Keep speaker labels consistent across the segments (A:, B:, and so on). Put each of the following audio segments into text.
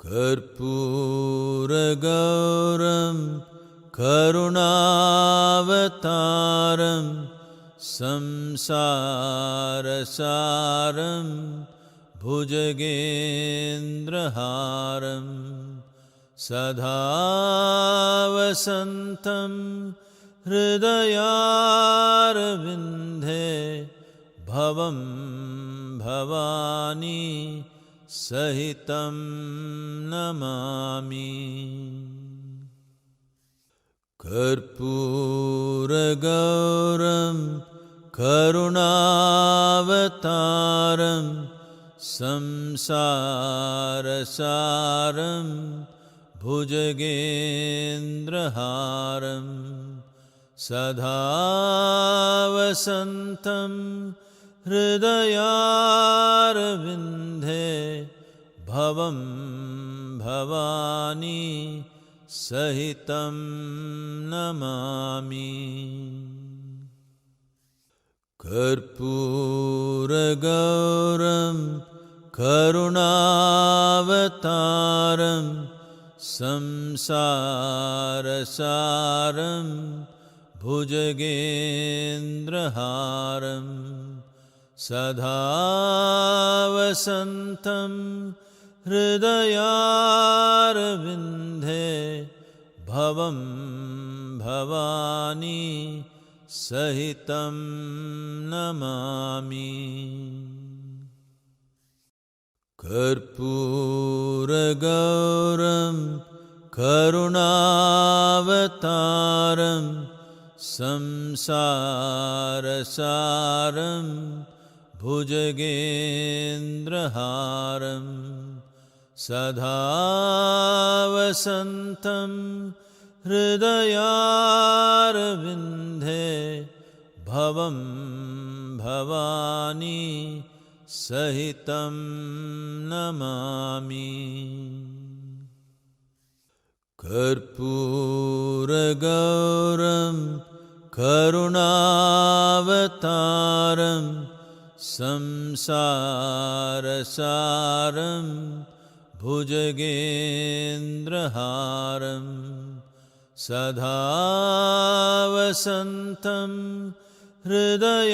A: कर्पूरगौरं करुणावतारं संसारसारं भुजगेन्द्रहारं सदा वसन्तं हृदयारविन्दे भवं भवानी सहितं नमामि। कर्पूरगौरं करुणावतारं संसारसारं भुजगेन्द्रहारं सदा वसन्तं हृदयारविन्दे भवं भवानी सहितं नमामि। कर्पूरगौरं करुणावतारं संसारसारं भुजगेन्द्रहारं सदा वसन्तं हृदयारविन्दे भवं भवानी सहितं नमामि। कर्पूरगौरं करुणावतारं संसारसारं भुजगेन्द्रहारं सदा वसन्तं हृदयारविन्दे भवं भवानी सहितं नमामि। कर्पूरगौरं करुणावतारं संसारसारं भुजगेन्द्रहारं सदा वसन्तं हृदयारविन्दे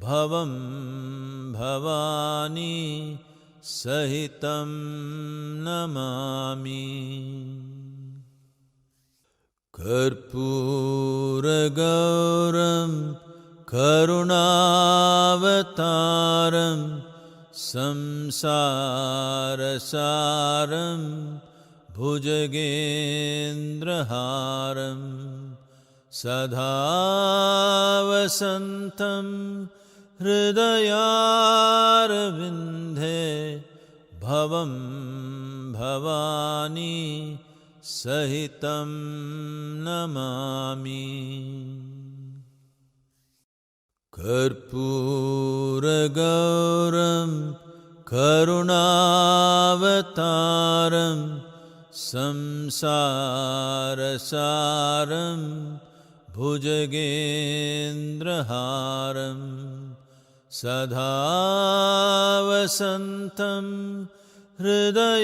A: भवं भवानी सहितं नमामि। कर्पूरगौरं करुणावतारं संसारसारं भुजगेन्द्रहारं सदा वसन्तं हृदयारविन्दे भवं भवानी सहितं नमामि। कर्पूरगौरं करुणावतारं संसारसारं भुजगेन्द्रहारं सदा वसन्तं हृदयारविन्दे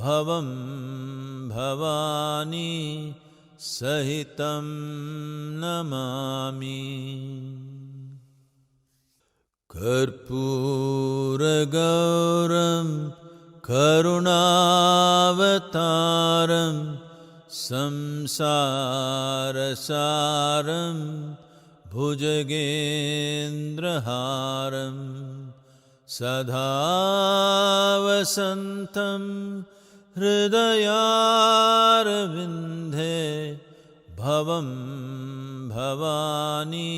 A: भवं भवानी सहितं नमामि। कर्पूरगौरं करुणावतारं संसारसारं भुजगेन्द्रहारं सदा वसन्तं हृदयारविन्दे भवं भवानी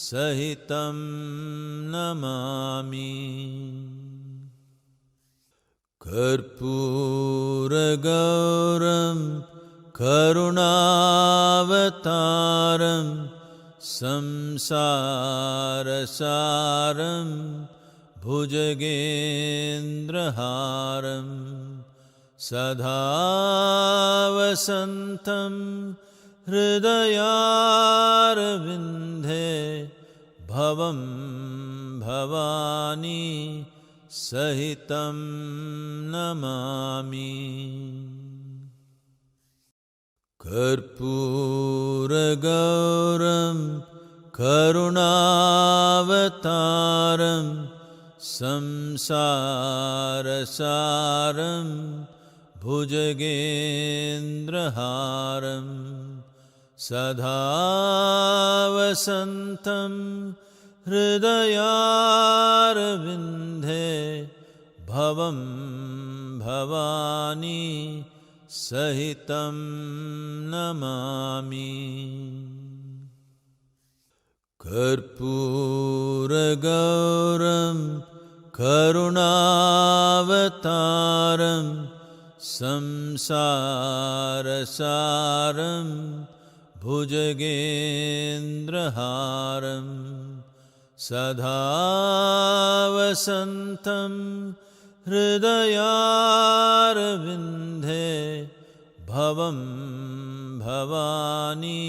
A: सहितं नमामि। कर्पूरगौरं करुणावतारं संसारसारं भुजगेन्द्रहारं सदा वसन्तं हृदयारविन्दे भवं भवानी सहितं नमामि। कर्पूरगौरं करुणावतारं संसारसारं भुजगेन्द्रहारं सदा वसन्तं हृदयारविन्दे भवं भवानी सहितं नमामि। कर्पूरगौरं करुणावतारं संसारसारं भुजगेन्द्रहारं सदा वसन्तं हृदयारविन्दे भवं भवानी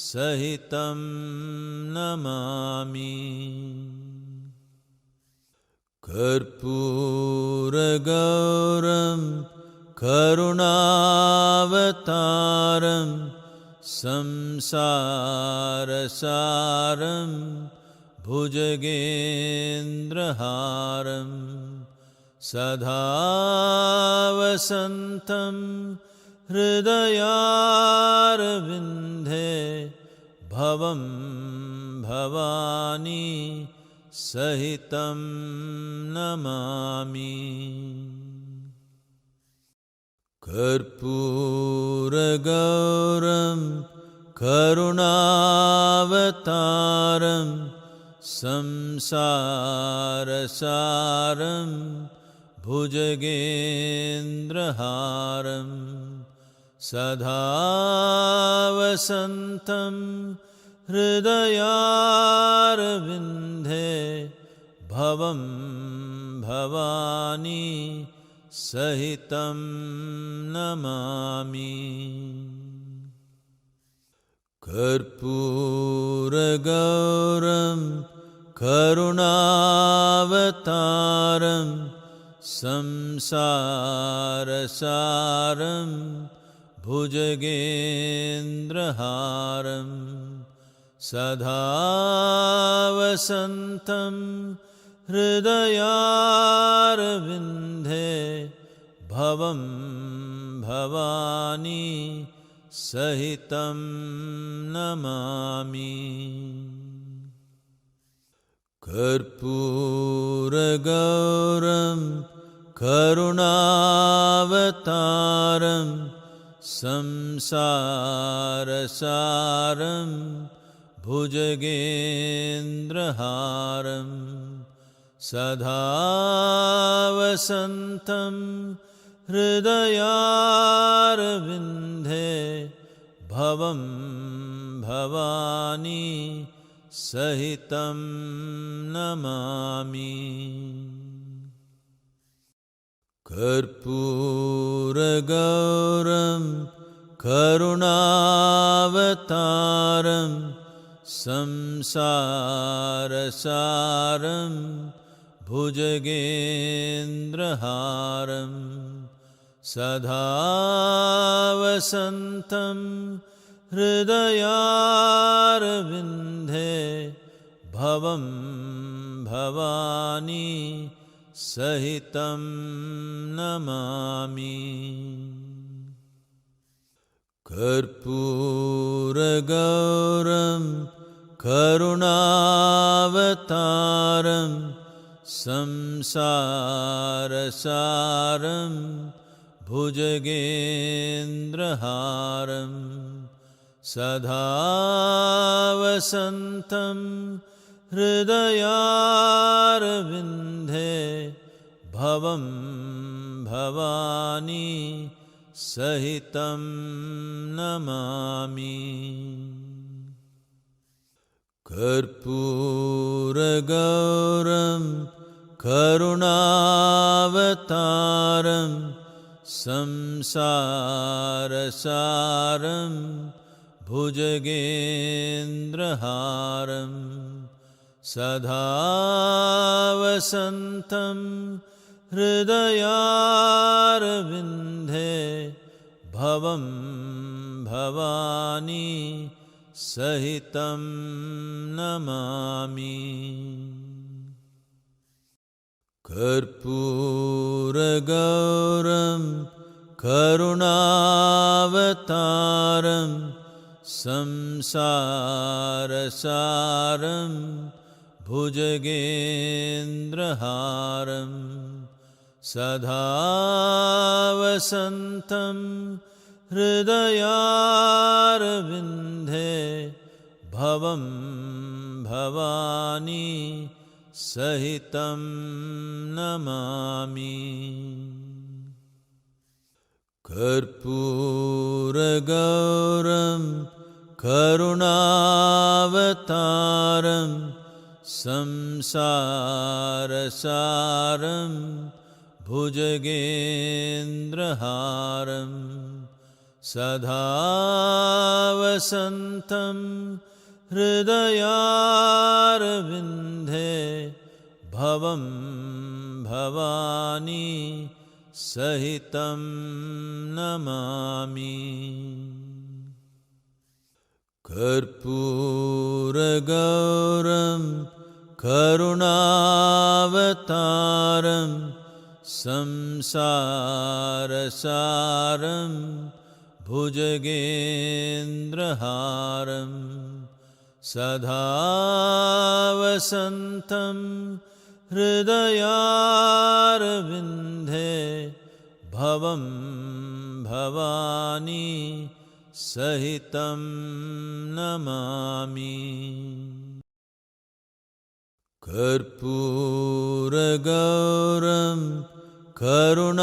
A: सहितं नमामि। कर्पूरगौरं करुणावतारं संसारसारं भुजगेन्द्रहारं सदा वसन्तं हृदयारविन्दे भवं भवानी सहितं नमामि। कर्पूरगौरं करुणावतारं संसारसारं भुजगेन्द्रहारं सदा वसन्तं हृदयारविन्दे भवं भवानी सहितं नमामि। कर्पूरगौरं करुणावतारं संसारसारं भुजगेन्द्रहारं सदा वसन्तं हृदयारविन्दे भवं भवानी सहितं नमामि। कर्पूरगौरं करुणावतारं संसारसारं भुजगेन्द्रहारं सदा वसन्तं हृदयारविन्दे भवं भवानी सहितं नमामि। कर्पूरगौरं करुणावतारं संसारसारं भुजगेन्द्रहारं सदा वसन्तं हृदयारविन्दे भवं भवानी सहितं नमामि। कर्पूरगौरं करुणावतारं संसारसारं भुजगेन्द्रहारं सदा वसन्तं हृदयारविन्दे भवं भवानी सहितं नमामि। कर्पूरगौरं करुणावतारं संसारसारं भुजगेन्द्रहारं सदा वसन्तं हृदयारविन्दे भवं भवानी सहितं नमामि। कर्पूरगौरं करुणावतारं संसारसारं भुजगेन्द्रहारं सदा वसन्तं हृदयारविन्दे भवं भवानी सहितं नमामि। कर्पूरगौरं करुणावतारं संसारसारं भुजगेन्द्रहारं सदा वसन्तं हृदयारविन्दे भवं भवानी सहितं नमामि। कर्पूरगौरं करुणावतारं संसारसारं भुजगेन्द्रहारं सदा वसन्तं हृदयारविन्दे भवं भवानी सहितं नमामि। कर्पूरगौरं करुणावतारं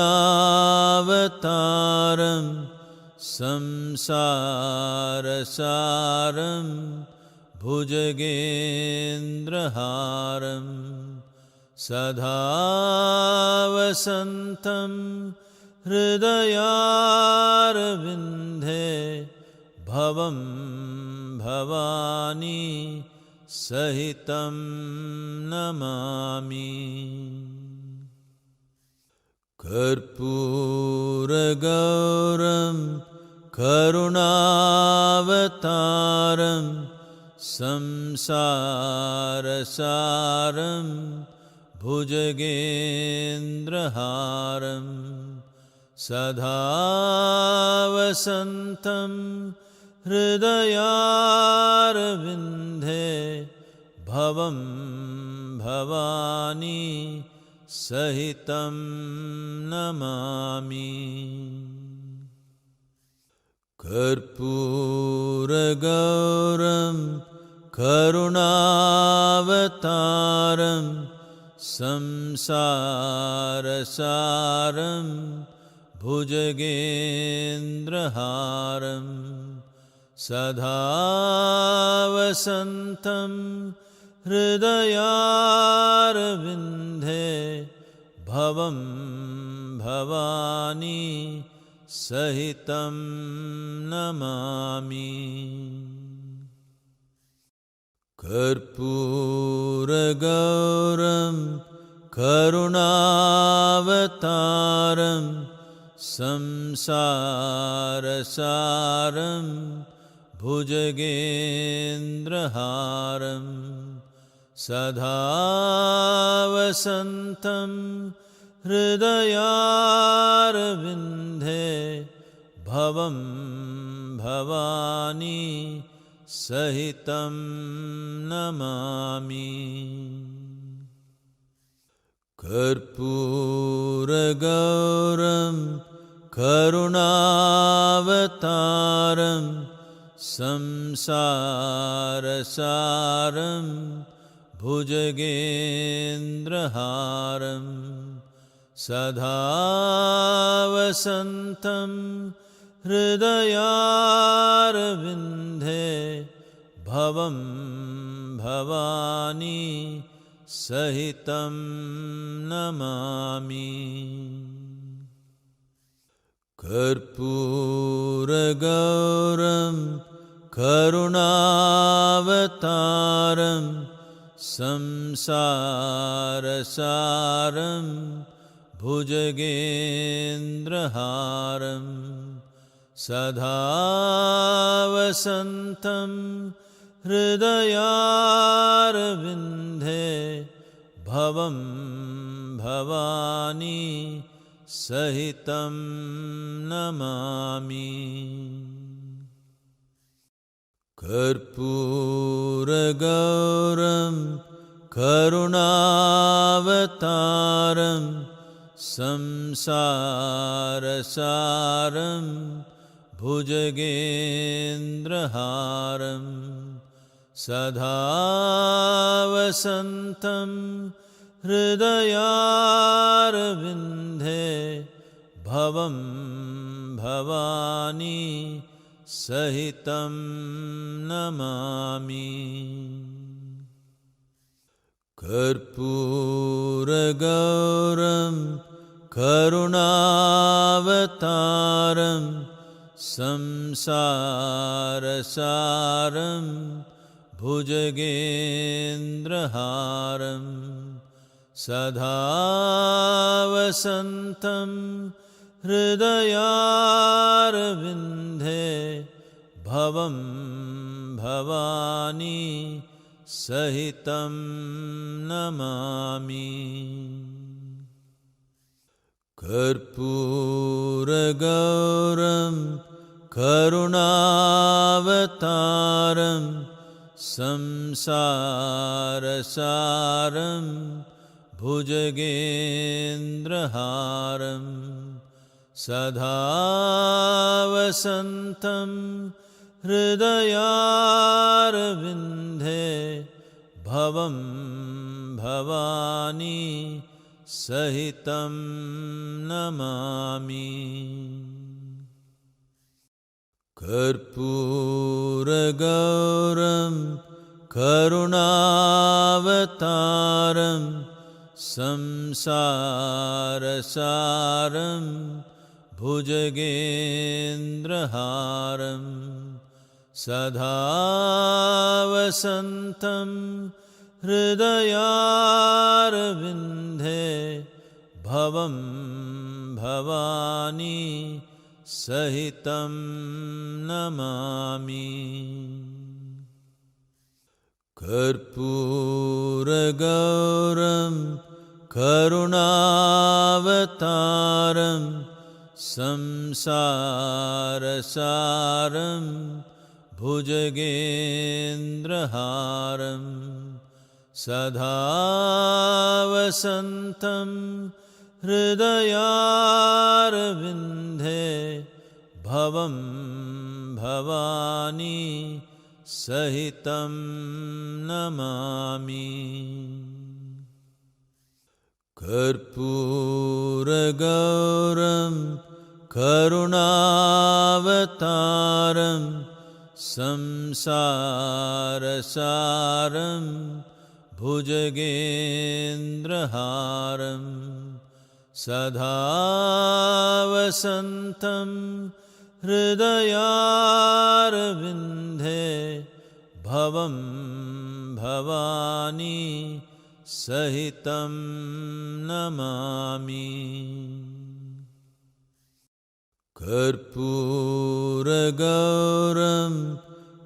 A: संसारसारं भुजगेन्द्रहारं सदा वसन्तं हृदयारविन्दे भवं भवानी सहितं नमामि। कर्पूरगौरं करुणावतारं संसारसारं भुजगेन्द्रहारं सदा वसन्तं हृदयारविन्दे भवं भवानी सहितं नमामि। कर्पूरगौरं करुणावतारं संसारसारं भुजगेन्द्रहारं सदा वसन्तं हृदयारविन्दे भवं भवानी सहितं नमामि। कर्पूरगौरं करुणावतारं संसारसारं भुजगेन्द्रहारं सदा वसन्तं हृदयारविन्दे भवं भवानी सहितं नमामि। कर्पूरगौरं करुणावतारं संसारसारं भुजगेन्द्रहारं सदा वसन्तं हृदयारविन्दे भवं भवानी सहितं नमामि। कर्पूरगौरं करुणावतारं संसारसारं भुजगेन्द्रहारं सदा वसन्तं हृदयारविन्दे भवं भवानी सहितं नमामि। कर्पूरगौरं करुणावतारं संसारसारं भुजगेन्द्रहारं सदा वसन्तं हृदयारविन्दे भवं भवानी सहितं नमामि। कर्पूरगौरं करुणावतारं संसारसारं भुजगेन्द्रहारं सदा वसन्तं हृदयारविन्दे भवं भवानी सहितं नमामि। कर्पूरगौरं करुणावतारं संसारसारं भुजगेन्द्रहारं सदा वसन्तं हृदयारविन्दे भवं भवानी सहितं नमामि। कर्पूरगौरं करुणावतारं संसारसारं भुजगेन्द्रहारं सदा वसन्तं हृदयारविन्दे भवं भवानी सहितं नमामि। कर्पूरगौरं करुणावतारं संसारसारं भुजगेन्द्रहारं सदा वसन्तं हृदयारविन्दे भवं भवानी सहितं नमामि। कर्पूरगौरं करुणावतारं संसारसारं भुजगेन्द्रहारं सदा वसन्तं हृदयारविन्दे भवं भवानी सहितं नमामि। कर्पूरगौरं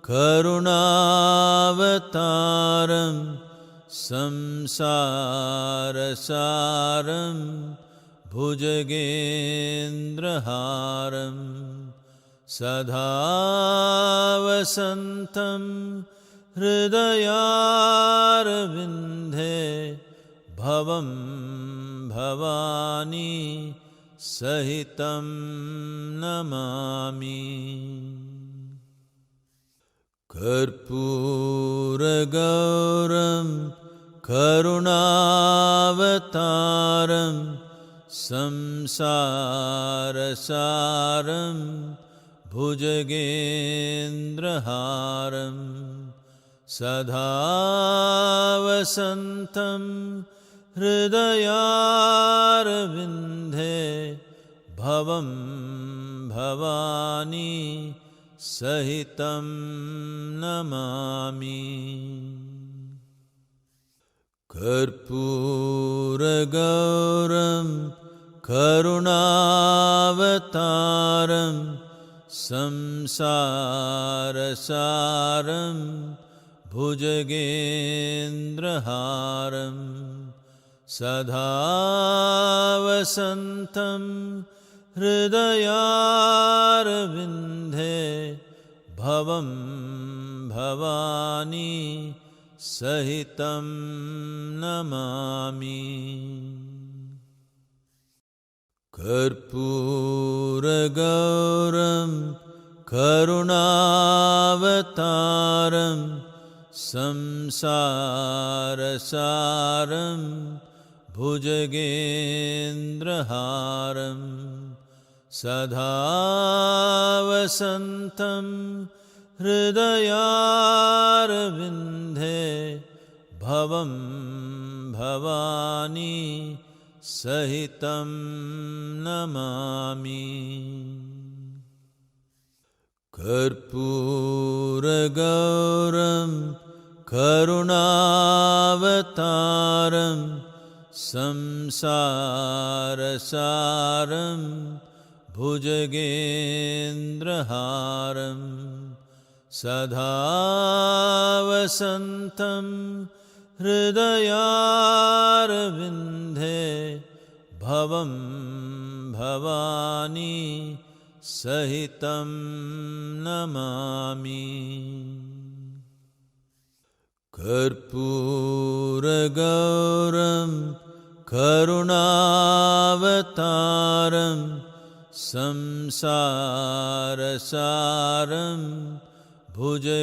A: करुणावतारं संसारसारं भुजगेन्द्रहारं सदा वसन्तं हृदयारविन्दे भवं भवानी सहितं नमामि। कर्पूरगौरं करुणावतारं संसारसारं भुजगेन्द्रहारं सदा वसन्तं हृदयारविन्दे भवं भवानी सहितं नमामि। कर्पूरगौरं करुणावतारं संसारसारं भुजगेन्द्रहारं सदा वसन्तं हृदयारविन्दे भवं भवानी सहितं नमामि। कर्पूरगौरं करुणावतारं संसारसारं भुजगेन्द्रहारं सदा वसन्तं हृदयारविन्दे भवं भवानी सहितं नमामि। कर्पूरगौरं करुणावतारं संसारसारं भुजगेन्द्रहारं सदा वसन्तं हृदयारविन्दे भवं भवानी सहितं नमामि। कर्पूरगौरं करुणावतारं संसारसारं भुजगेन्द्रहारं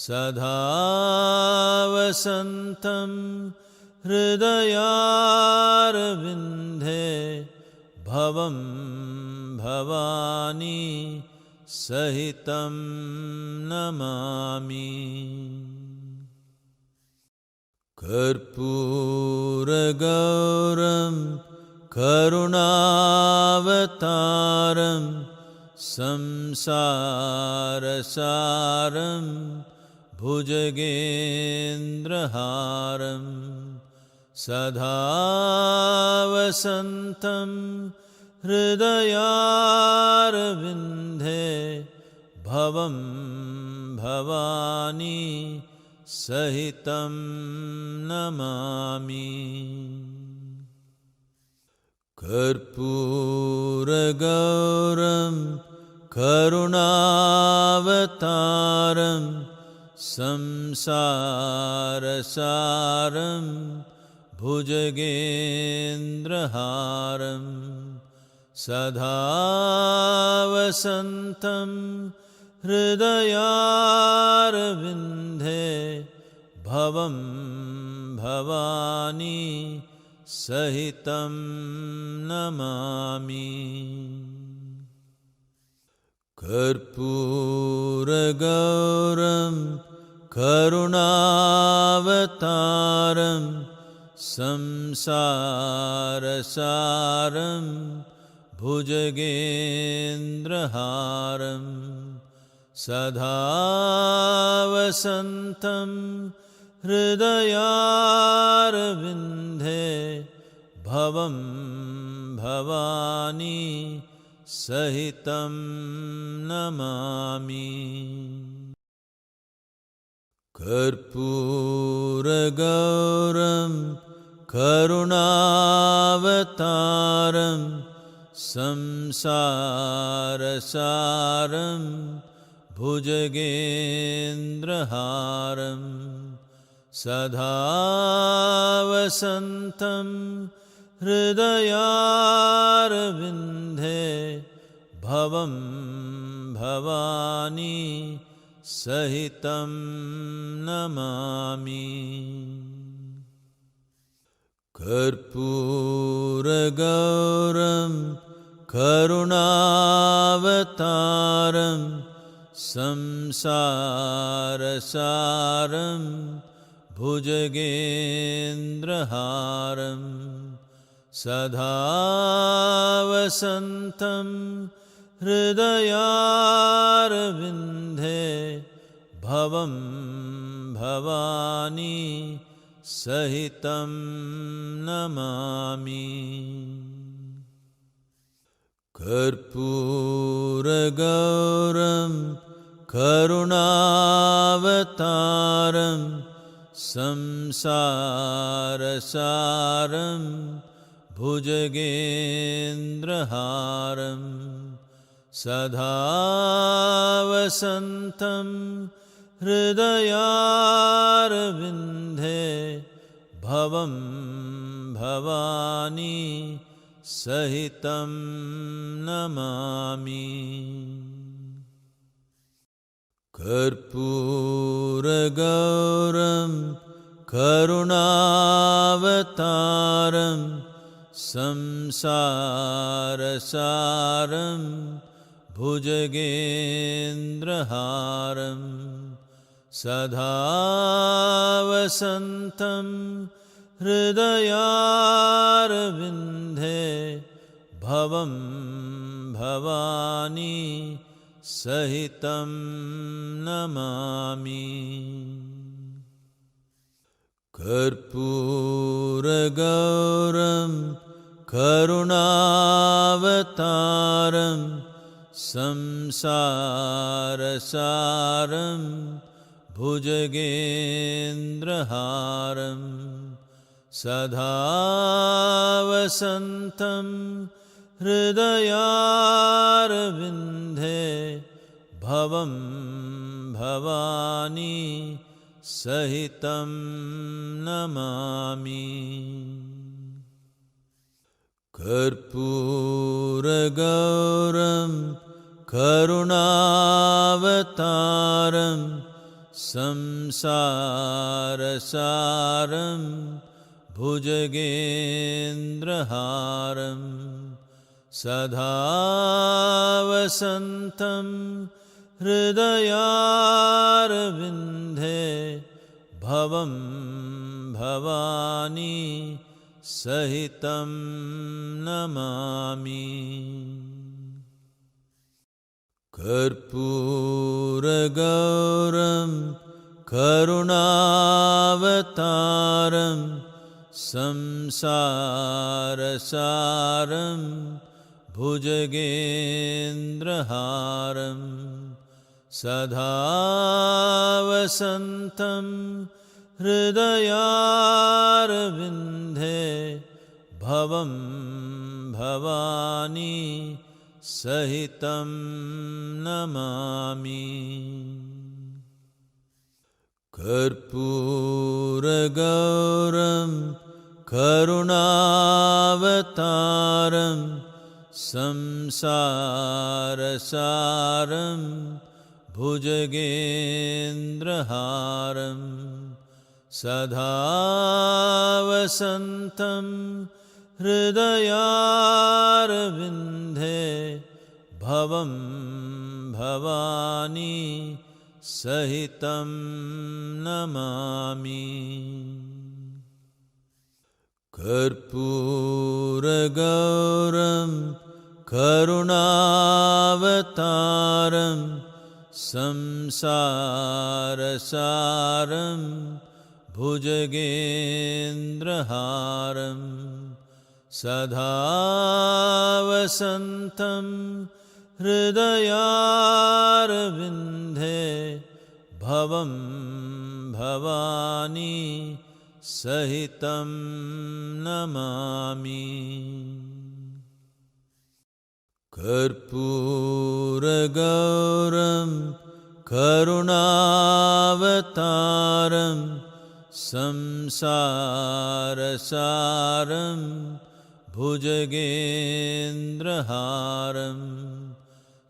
A: सदा वसन्तं हृदयारविन्दे भवं भवानी सहितं नमामि। कर्पूरगौरं करुणावतारं संसारसारं भुजगेन्द्रहारं सदा वसन्तं हृदयारविन्दे भवं भवानी सहितं नमामि। कर्पूरगौरं करुणावतारं संसारसारं भुजगेन्द्रहारं सदा वसन्तं हृदयारविन्दे भवं भवानी सहितं नमामि। कर्पूरगौरं करुणावतारं संसारसारं भुजगेन्द्रहारं सदा वसन्तं हृदयारविन्दे भवं भवानी सहितं नमामि। कर्पूरगौरं करुणावतारं संसारसारं भुजगेन्द्रहारं सदा वसन्तं हृदयारविन्दे भवं भवानी सहितं नमामि। कर्पूरगौरं करुणावतारं संसारसारं भुजगेन्द्रहारं सदा वसन्तं हृदयारविन्दे भवं भवानी सहितं नमामि। कर्पूरगौरं करुणावतारं संसारसारं भुजगेन्द्रहारं सदा वसन्तं हृदयारविन्दे भवं भवानी सहितं नमामि। कर्पूरगौरं करुणावतारं संसारसारं भुजगेन्द्रहारं सदा वसन्तं हृदयारविन्दे भवं भवानी सहितं नमामि। कर्पूरगौरं करुणावतारं संसारसारं भुजगेन्द्रहारं सदा वसन्तं हृदयारविन्दे भवं भवानी सहितं नमामि। कर्पूरगौरं करुणावतारं संसारसारं भुजगेन्द्रहारं सदा वसन्तं हृदयारविन्दे भवं भवानी सहितं नमामि। कर्पूरगौरं करुणावतारं संसारसारं भुजगेन्द्रहारं सदा वसन्तं हृदयारविन्दे भवं भवानी सहितं नमामि। कर्पूरगौरं करुणावतारं संसारसारं भुजगेन्द्रहारं सदा वसन्तं हृदयारविन्दे भवं भवानी सहितं नमामि। कर्पूरगौरं करुणावतारं संसारसारं भुजगेन्द्रहारं सदा वसन्तं हृदयारविन्दे भवं भवानी सहितं नमामि। कर्पूरगौरं करुणावतारं संसारसारं भुजगेन्द्रहारं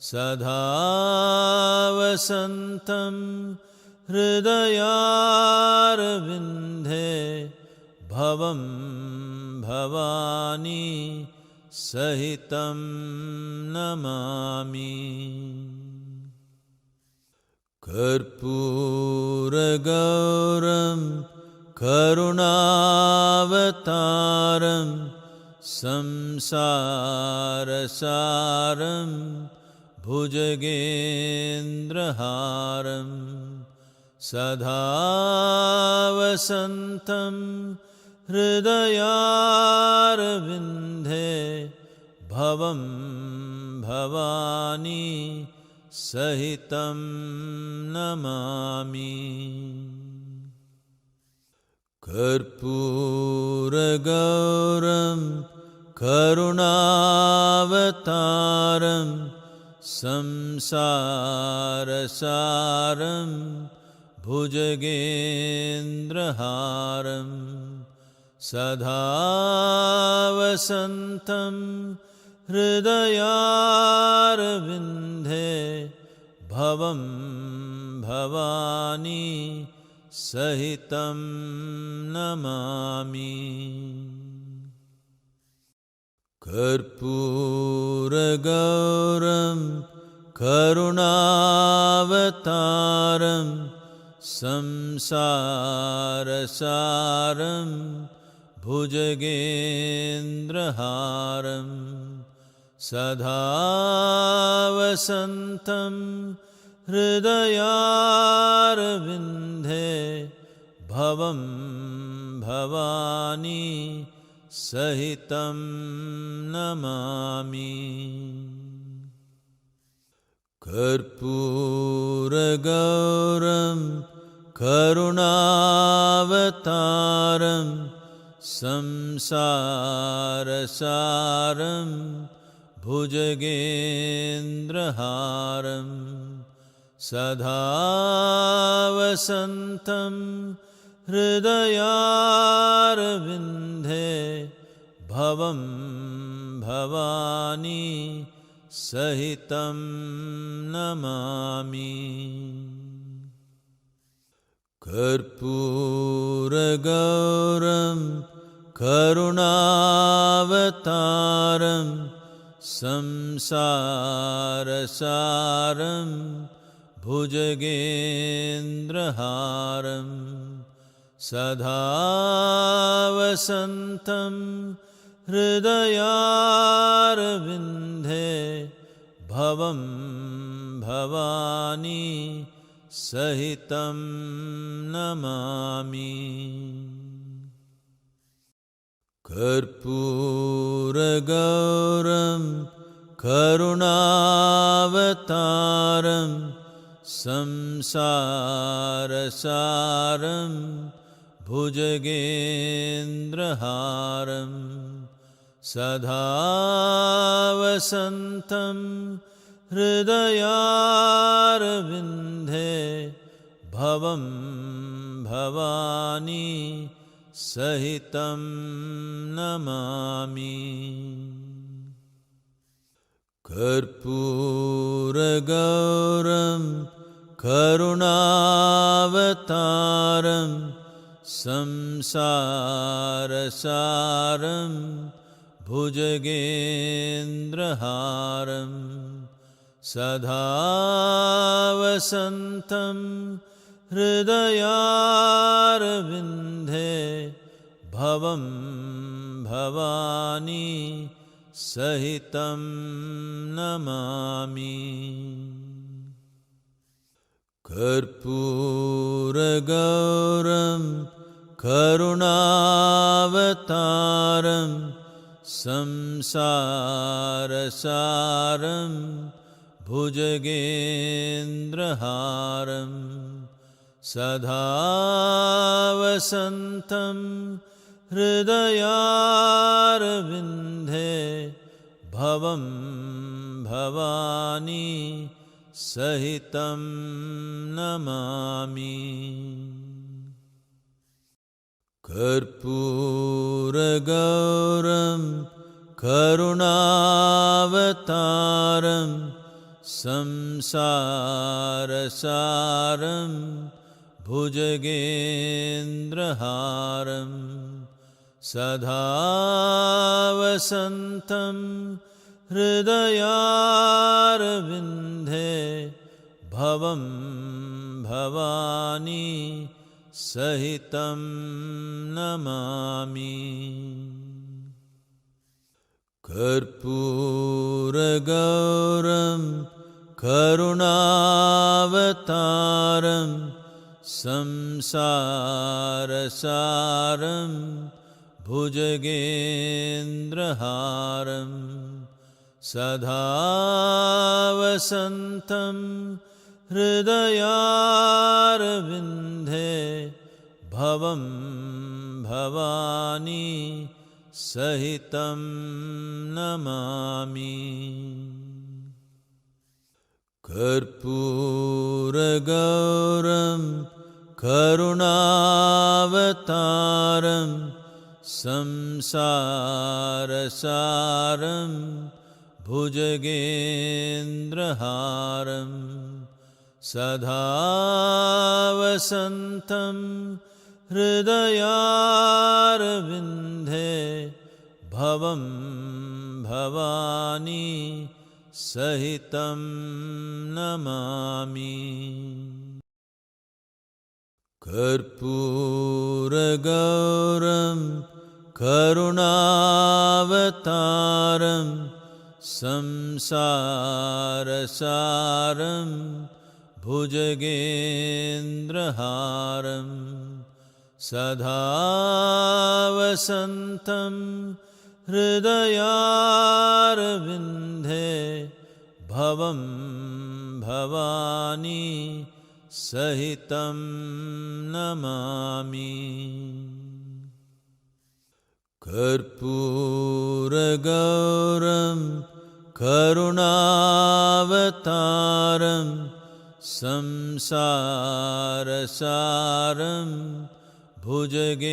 A: सदा वसन्तं हृदयारविन्दे भवं भवानी सहितं नमामि। कर्पूरगौरं करुणावतारं संसारसारं भुजगेन्द्रहारं सदा वसन्तं हृदयारविन्दे भवं भवानी सहितं नमामि। कर्पूरगौरं करुणावतारं संसारसारं भुजगेन्द्रहारं सदा वसन्तं हृदयारविन्दे भवं भवानी सहितं नमामि। कर्पूरगौरं करुणावतारं संसारसारं भुजगेन्द्रहारं सदा वसन्तं हृदयारविन्दे भवं भवानी सहितं नमामि। कर्पूरगौरं करुणावतारं संसारसारं भुजगेन्द्रहारं सदा वसन्तं हृदयारविन्दे भवं भवानी सहितं नमामि। कर्पूरगौरं करुणावतारं संसारसारं भुजगेन्द्रहारं सदा वसन्तं हृदयारविन्दे भवं भवानी सहितं नमामि। कर्पूरगौरं करुणावतारं संसारसारं भुजगेन्द्रहारं सदा वसन्तं हृदयारविन्दे भवं भवानी सहितं नमामि। कर्पूरगौरं करुणावतारं संसारसारं भुजगेन्द्रहारं सदा वसन्तं हृदयारविन्दे भवं भवानी सहितं नमामि। कर्पूरगौरं करुणावतारं संसारसारं भुजगेन्द्रहारं सदा वसन्तं हृदयारविन्दे भवं भवानी सहितं नमामि। कर्पूरगौरं करुणावतारं संसारसारं भुजगेन्द्रहारं सदा वसन्तं हृदयारविन्दे भवं भवानी सहितं नमामि। कर्पूरगौरं करुणावतारं संसारसारं भुजगेन्द्रहारं सदा वसन्तं हृदयारविन्दे भवं भवानी सहितं नमामि। कर्पूरगौरं करुणावतारं संसारसारं भुजगेन्द्रहारं सदा वसन्तं हृदयारविन्दे भवं भवानी सहितं नमामि। कर्पूरगौरं करुणावतारं संसारसारं भुजगेन्द्रहारं सदा वसन्तं हृदयारविन्दे भवं भवानी सहितं नमामि। कर्पूरगौरं करुणावतारं संसारसारं भुजगेन्द्रहारं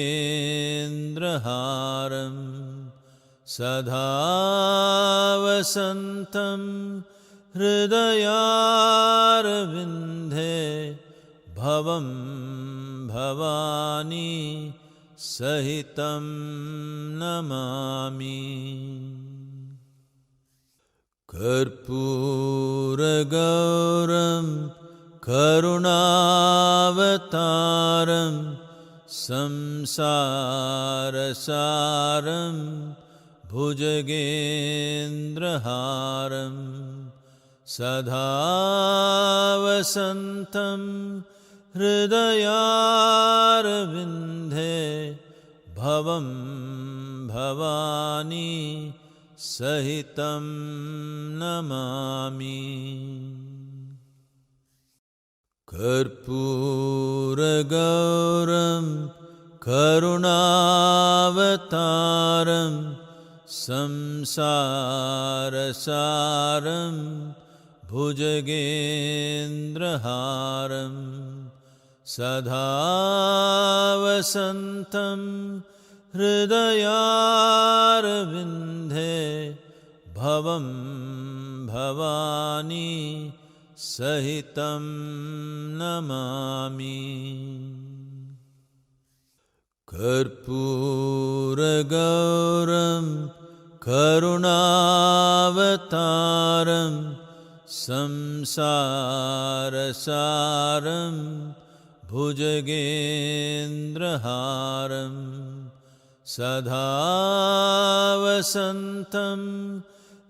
A: सदा वसन्तं हृदयारविन्दे भवं भवानी सहितं नमामि। कर्पूरगौरं करुणावतारं संसारसारं भुजगेन्द्रहारं सदा वसन्तं हृदयारविन्दे भवं भवानी सहितं नमामि। कर्पूरगौरं करुणावतारं संसारसारं भुजगेन्द्रहारं सदा वसन्तं हृदयारविन्दे भवं भवानी सहितं नमामि। कर्पूरगौरं करुणावतारं संसारसारं भुजगेन्द्रहारं सदा वसन्तं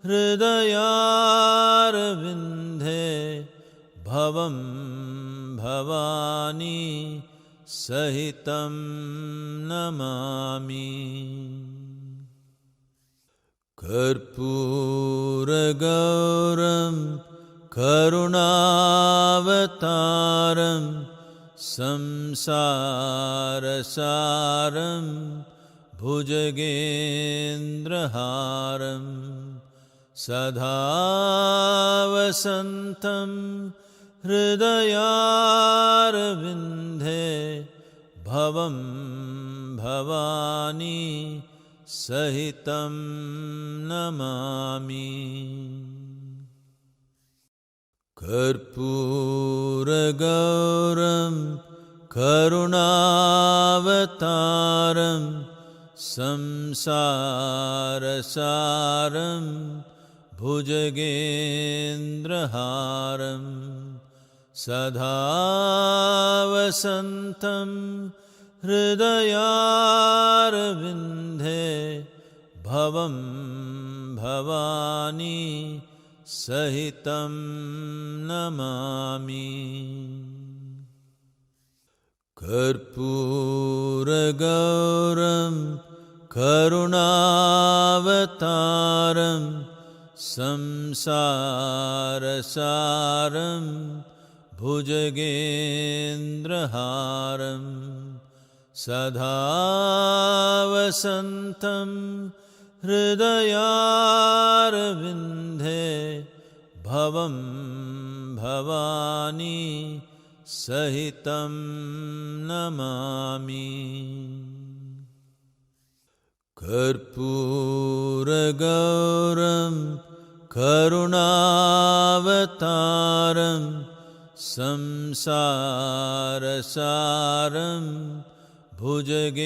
A: हृदयारविन्दे भवं भवानी सहितं नमामि। कर्पूरगौरं करुणावतारं संसारसारं भुजगेन्द्रहारं सदा वसन्तं हृदयारविन्दे भवं भवानी सहितं नमामि। कर्पूरगौरं करुणावतारं संसारसारं भुजगेन्द्रहारं सदा वसन्तं हृदयारविन्दे भवं भवानी सहितं नमामि। कर्पूरगौरं करुणावतारं संसारसारं भुजगेन्द्रहारं सदा वसन्तं हृदयारविन्दे भवं भवानी सहितं नमामि। कर्पूरगौरं करुणावतारं संसारसारं भुजगेन्द्रहारं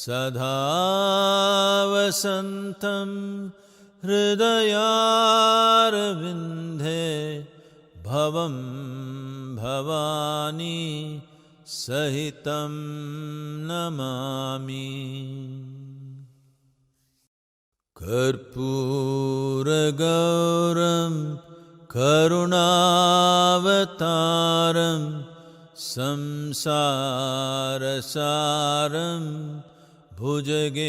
A: सदा वसन्तं हृदयारविन्दे भवं भवानी सहितं नमामि। कर्पूरगौरं करुणावतारं संसारसारं भुजगेन्द्रहारं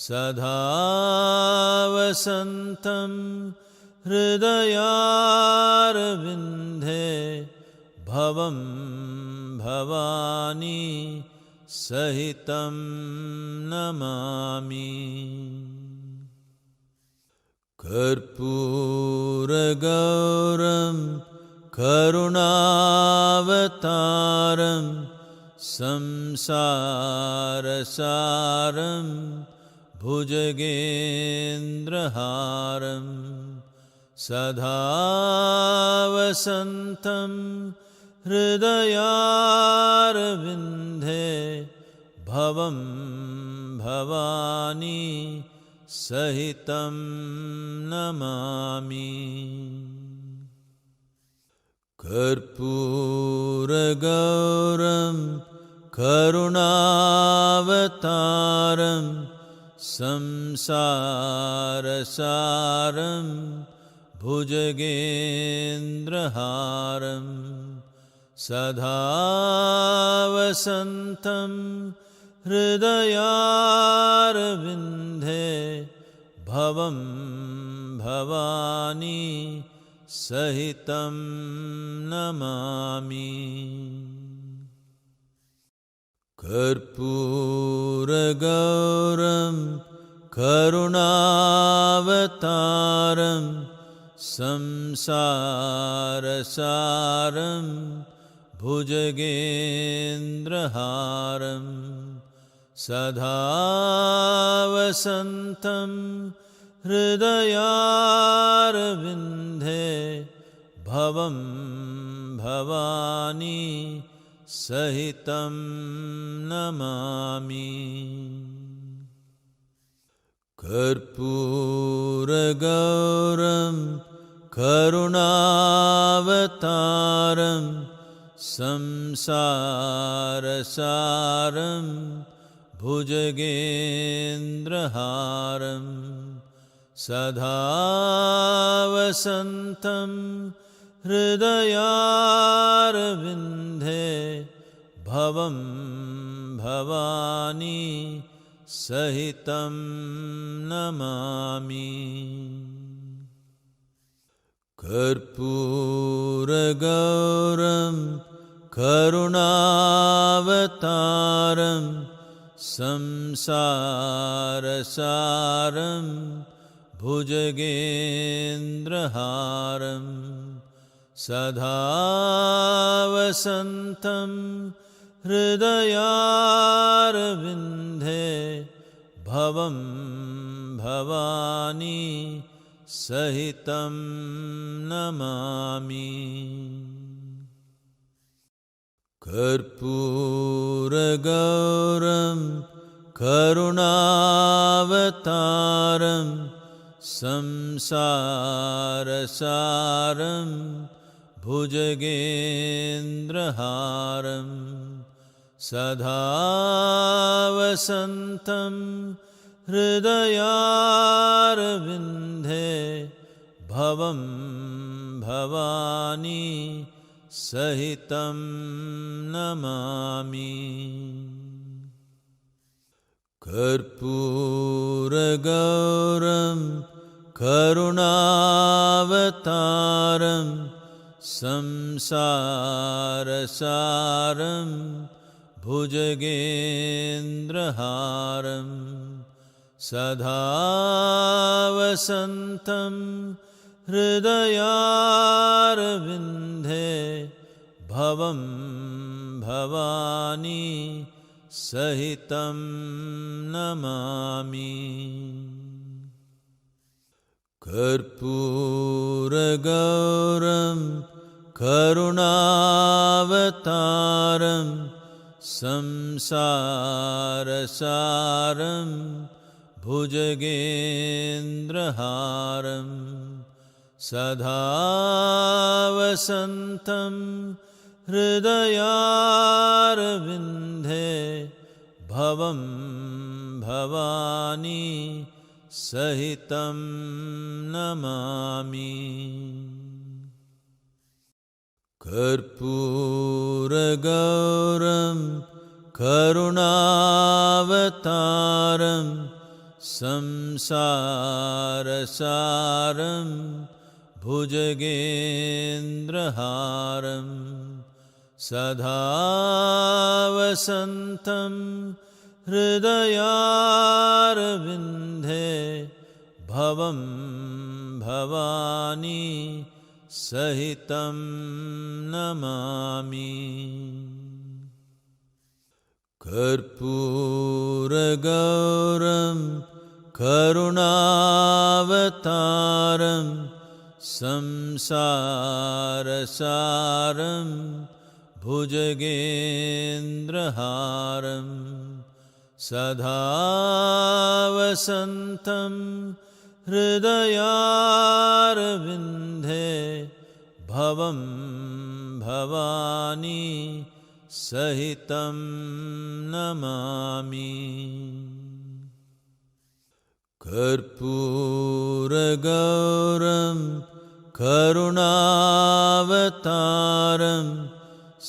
A: सदा वसन्तं हृदयारविन्दे भवं भवानी सहितं नमामि। कर्पूरगौरं करुणावतारं संसारसारं भुजगेन्द्रहारं सदा वसन्तं हृदयारविन्दे भवं भवानी सहितं नमामि। कर्पूरगौरं करुणावतारं संसारसारं भुजगेन्द्रहारं सदा वसन्तं हृदयारविन्दे भवं भवानी सहितं नमामि। कर्पूरगौरं करुणावतारं संसारसारं भुजगेन्द्रहारं सदा वसन्तं हृदयारविन्दे भवं भवानी सहितं नमामि। कर्पूरगौरं करुणावतारं संसारसारं भुजगेन्द्रहारं सदा वसन्तं हृदयारविन्दे भवं भवानी सहितं नमामि। कर्पूरगौरं करुणावतारं संसारसारं भुजगेन्द्रहारं सदा वसन्तं हृदयारविन्दे भवं भवानी सहितं नमामि। कर्पूरगौरं करुणावतारं संसारसारं भुजगेन्द्रहारं सदा वसन्तं हृदयारविन्दे भवं भवानी सहितं नमामि। कर्पूरगौरं करुणावतारं संसारसारं भुजगेन्द्रहारं सदा वसन्तं हृदयारविन्दे भवं भवानी सहितं नमामि। कर्पूरगौरं करुणावतारं संसारसारं भुजगेन्द्रहारं सदा वसन्तं हृदयारविन्दे भवं भवानी सहितं नमामि। कर्पूरगौरं करुणावतारं संसारसारं भुजगेन्द्रहारं सदा वसन्तं हृदयारविन्दे भवं भवानी सहितं नमामि। कर्पूरगौरं करुणावतारं संसारसारं भुजगेन्द्रहारं सदा वसन्तं हृदयारविन्दे भवं भवानी सहितं नमामि। कर्पूरगौरं करुणावतारं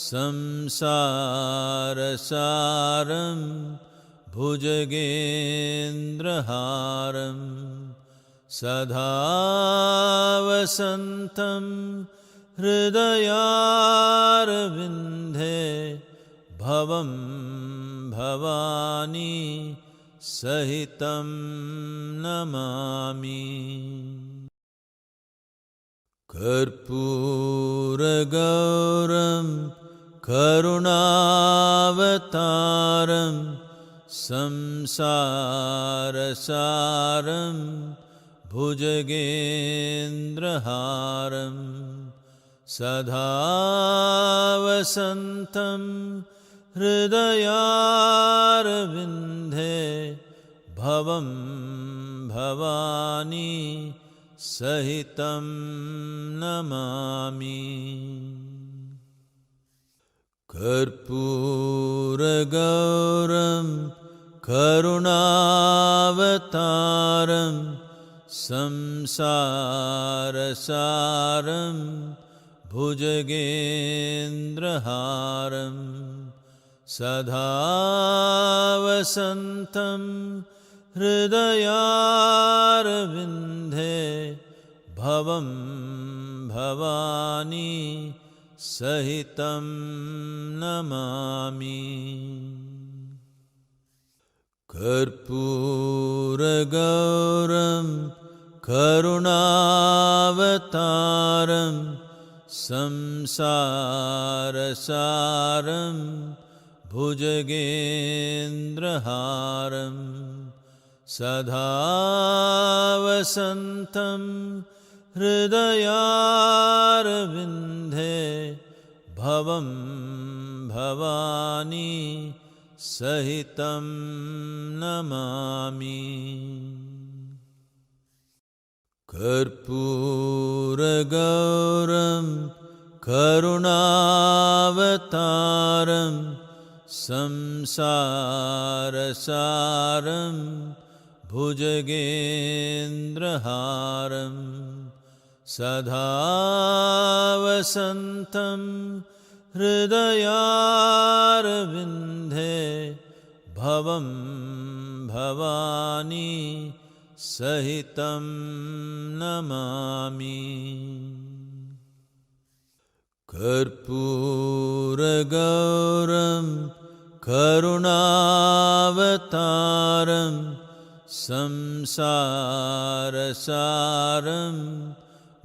A: संसारसारं भुजगेन्द्रहारं सदा वसन्तं हृदयारविन्दे भवं भवानी सहितं नमामि। कर्पूरगौरं करुणावतारं संसारसारं भुजगेन्द्रहारं सदा वसन्तं हृदयारविन्दे भवं भवानी सहितं नमामि। कर्पूरगौरं करुणावतारं संसारसारं भुजगेन्द्रहारं सदा वसन्तं हृदयारविन्दे भवं भवानी सहितं नमामि। कर्पूरगौरं करुणावतारं संसारसारं भुजगेन्द्रहारं सदा वसन्तं हृदयारविन्दे भवं भवानी सहितं नमामि। कर्पूरगौरं करुणावतारं संसारसारं भुजगेन्द्रहारं सदा वसन्तं हृदयारविन्दे भवं भवानी सहितं नमामि। कर्पूरगौरं करुणावतारं संसारसारं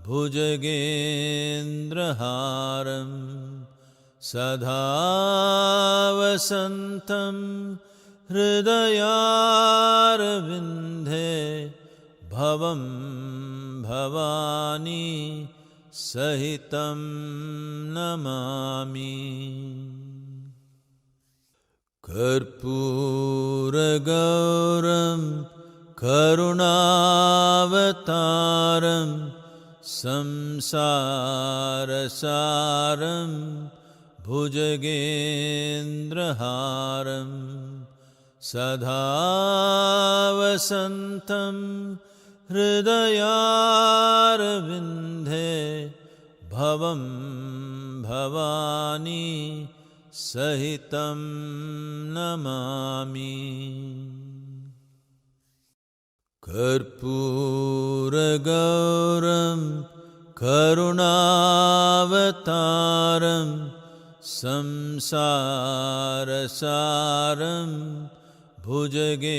A: भुजगेन्द्रहारं सदा वसन्तं हृदयारविन्दे भवं भवानी सहितं नमामि। कर्पूरगौरं करुणावतारं संसारसारं भुजगेन्द्रहारं सदा वसन्तं हृदयारविन्दे भवं भवानी सहितं नमामि। कर्पूरगौरं करुणावतारं संसारसारं भुजगेन्द्रहारं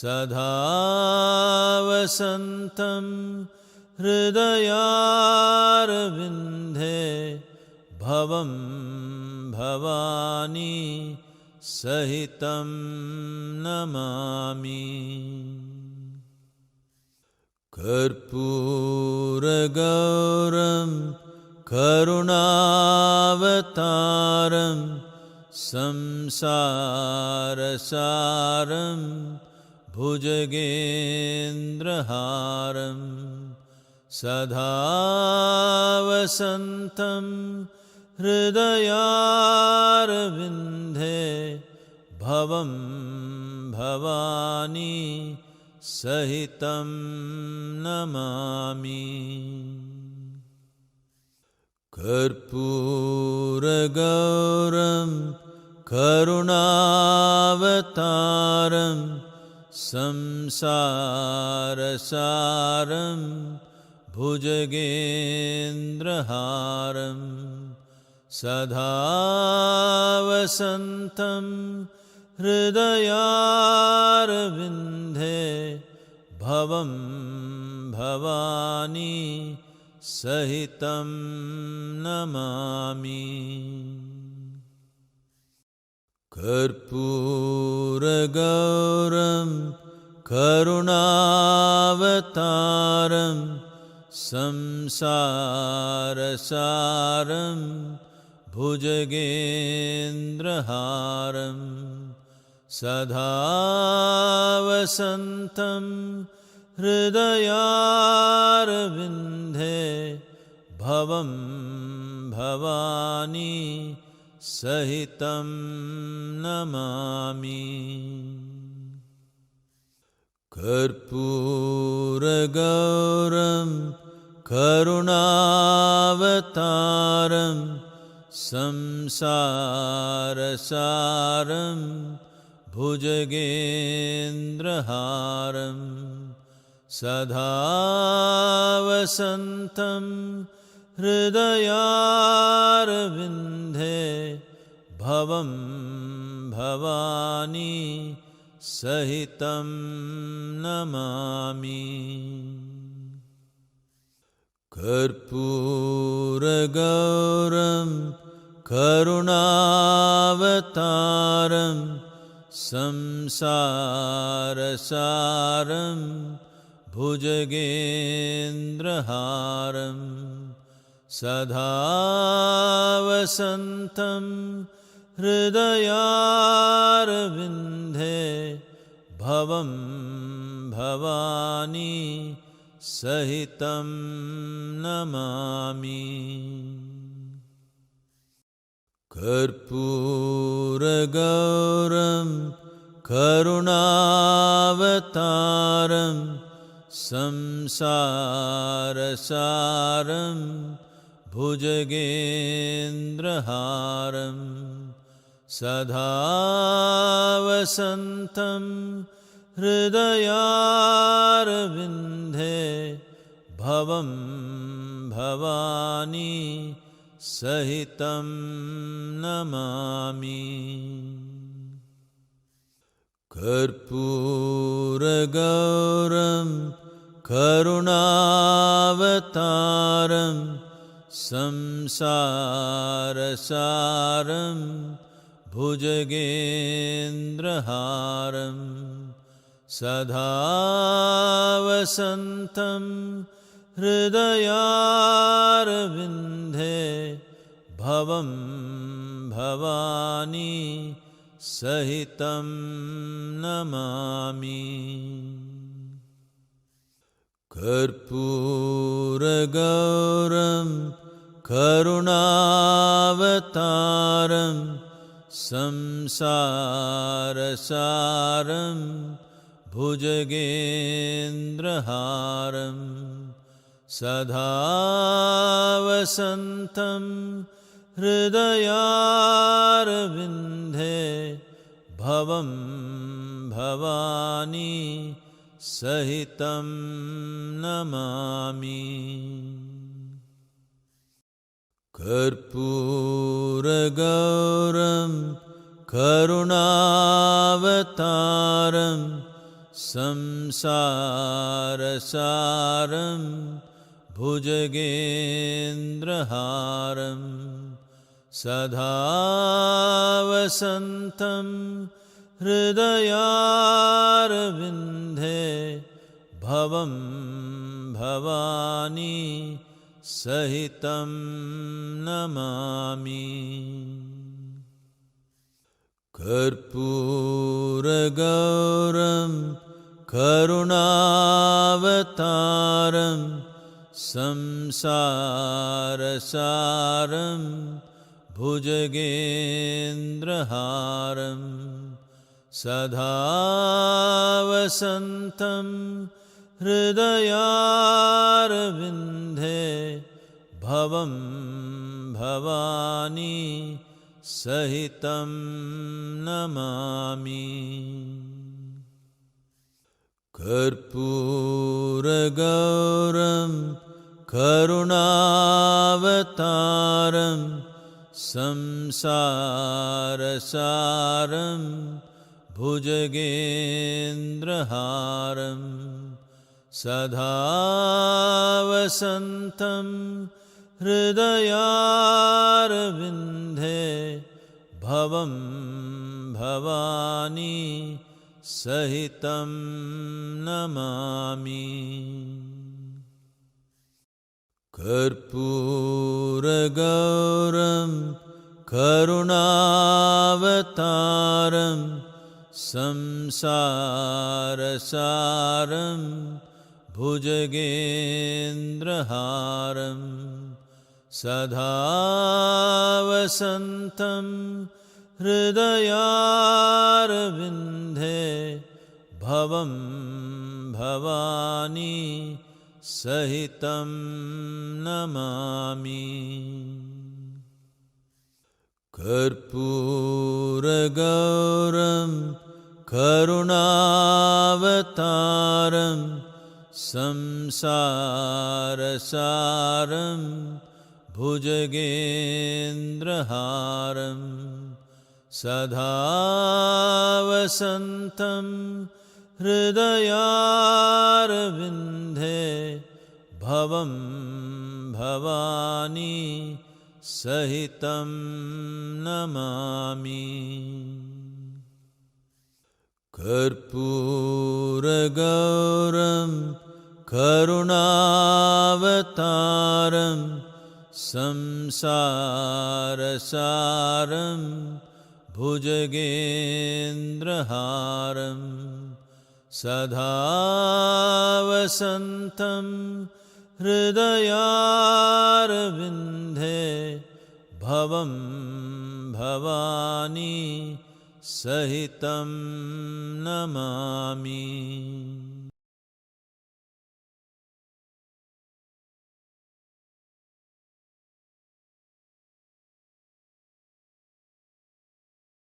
A: सदा वसन्तं हृदयारविन्दे भवं भवानी सहितं नमामि। कर्पूरगौरं करुणावतारं संसारसारं भुजगेन्द्रहारं सदा वसन्तं हृदयारविन्दे भवं भवानी सहितं नमामि। कर्पूरगौरं करुणावतारं संसारसारं भुजगेन्द्रहारं सदा वसन्तं हृदयारविन्दे भवं भवानी सहितं नमामि। कर्पूरगौरं करुणावतारं संसारसारं भुजगेन्द्रहारं सदा वसन्तं हृदयारविन्दे भवं भवानी सहितं नमामि। कर्पूरगौरं करुणावतारं संसारसारं भुजगेन्द्रहारं सदा वसन्तं हृदयारविन्दे भवं भवानी सहितं नमामि। कर्पूरगौरं करुणावतारं संसारसारं भुजगेन्द्रहारं सदा वसन्तं हृदयारविन्दे भवं भवानी सहितं नमामि। कर्पूरगौरं करुणावतारं संसारसारं भुजगेन्द्रहारं सदा वसन्तं हृदयारविन्दे भवं भवानी सहितं नमामि। कर्पूरगौरं करुणावतारं संसारसारं भुजगेन्द्रहारं सदा वसन्तं हृदयारविन्दे भवं भवानी सहितं नमामि। कर्पूरगौरं करुणावतारं संसारसारं भुजगेन्द्रहारं सदा वसन्तं हृदयारविन्दे भवं भवानी सहितं नमामि। कर्पूरगौरं करुणावतारं संसारसारं भुजगेन्द्रहारं सदा वसन्तं हृदयारविन्दे भवं भवानी सहितं नमामि। कर्पूरगौरं करुणावतारं संसारसारं भुजगेन्द्रहारं सदा वसन्तं हृदयारविन्दे भवं भवानी सहितं नमामि। कर्पूरगौरं करुणावतारं संसारसारं भुजगेन्द्रहारं सदा वसन्तं हृदयारविन्दे भवं भवानी सहितं नमामि। कर्पूरगौरं करुणावतारं संसारसारं भुजगेन्द्रहारं सदा वसन्तं हृदयारविन्दे भवं भवानी सहितं नमामि। कर्पूरगौरं करुणावतारं संसारसारं भुजगेन्द्रहारं सदा वसन्तं हृदयारविन्दे भवं भवानी सहितं नमामि। कर्पूरगौरं करुणावतारं संसारसारं भुजगेन्द्रहारं सदा वसन्तं हृदयारविन्दे भवं भवानी सहितं नमामि।